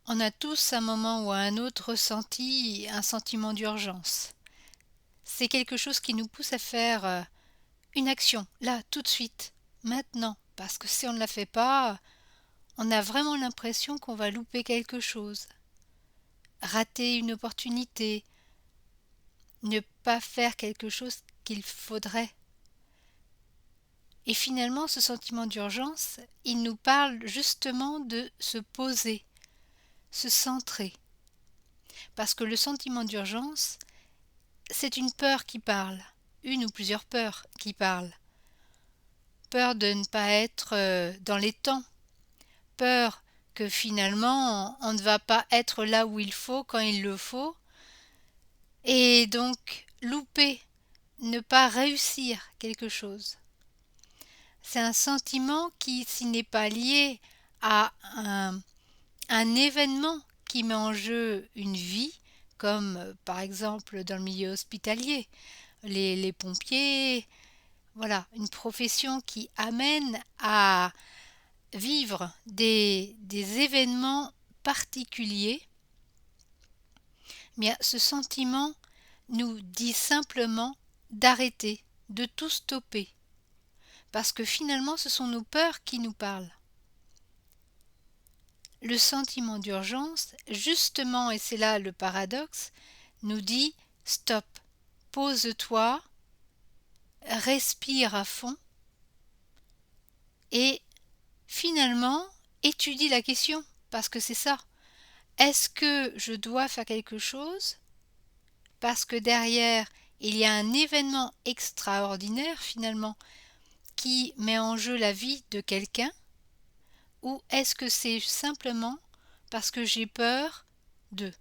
On a tous à un moment ou à un autre ressenti un sentiment d'urgence. C'est quelque chose qui nous pousse à faire une action, là, tout de suite, maintenant, parce que si on ne la fait pas, on a vraiment l'impression qu'on va louper quelque chose, rater une opportunité, ne pas faire quelque chose qu'il faudrait. Et finalement, ce sentiment d'urgence, il nous parle justement de se poser, se centrer. Parce que le sentiment d'urgence, c'est une peur qui parle, une ou plusieurs peurs qui parlent. Peur de ne pas être dans les temps, peur que finalement on ne va pas être là où il faut quand il le faut, et donc louper, ne pas réussir quelque chose. C'est un sentiment qui, s'il n'est pas lié à un événement qui met en jeu une vie, comme par exemple dans le milieu hospitalier, les pompiers, voilà, une profession qui amène à vivre des événements particuliers, bien ce sentiment nous dit simplement d'arrêter, de tout stopper, parce que finalement ce sont nos peurs qui nous parlent. Le sentiment d'urgence, justement, et c'est là le paradoxe, nous dit stop, pose-toi, respire à fond et finalement étudie la question, parce que c'est ça. Est-ce que je dois faire quelque chose parce que derrière il y a un événement extraordinaire finalement qui met en jeu la vie de quelqu'un, ou est-ce que c'est simplement parce que j'ai peur de...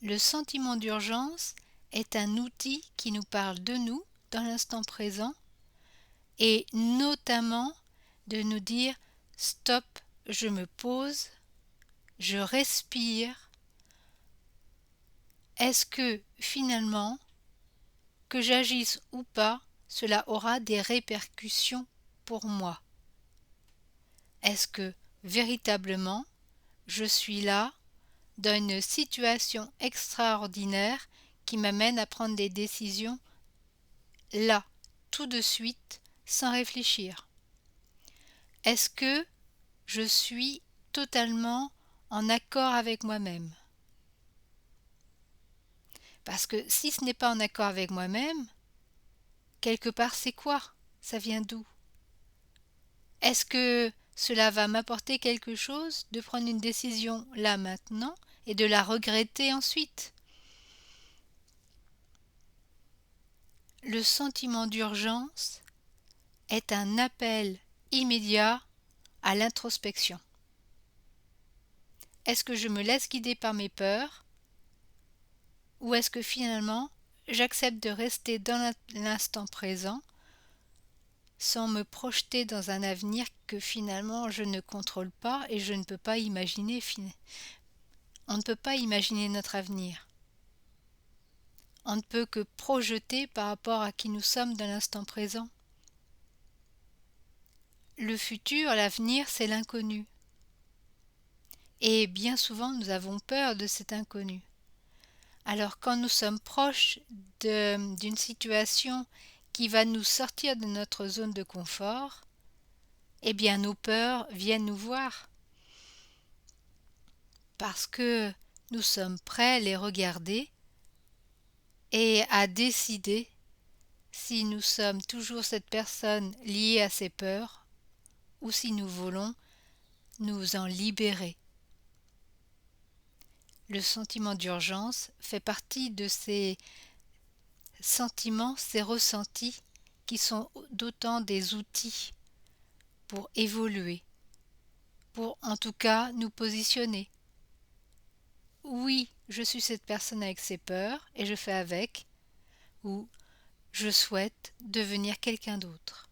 Le sentiment d'urgence est un outil qui nous parle de nous dans l'instant présent et notamment de nous dire stop, je me pose, je respire. Est-ce que finalement, que j'agisse ou pas, cela aura des répercussions pour moi? Est-ce que véritablement je suis là dans une situation extraordinaire qui m'amène à prendre des décisions là, tout de suite, sans réfléchir? Est-ce que je suis totalement en accord avec moi-même? Parce que si ce n'est pas en accord avec moi-même, quelque part c'est quoi? Ça vient d'où? Est-ce que cela va m'apporter quelque chose de prendre une décision là maintenant et de la regretter ensuite? Le sentiment d'urgence est un appel immédiat à l'introspection. Est-ce que je me laisse guider par mes peurs ou est-ce que finalement j'accepte de rester dans l'instant présent sans me projeter dans un avenir que finalement je ne contrôle pas et je ne peux pas imaginer. On ne peut pas imaginer notre avenir. On ne peut que projeter par rapport à qui nous sommes dans l'instant présent. Le futur, l'avenir, c'est l'inconnu. Et bien souvent, nous avons peur de cet inconnu. Alors quand nous sommes proches d'une situation qui va nous sortir de notre zone de confort, eh bien nos peurs viennent nous voir. Parce que nous sommes prêts à les regarder et à décider si nous sommes toujours cette personne liée à ses peurs ou si nous voulons nous en libérer. Le sentiment d'urgence fait partie de ces sentiments, ces ressentis qui sont d'autant des outils pour évoluer, pour en tout cas nous positionner. Oui, je suis cette personne avec ses peurs et je fais avec, ou je souhaite devenir quelqu'un d'autre.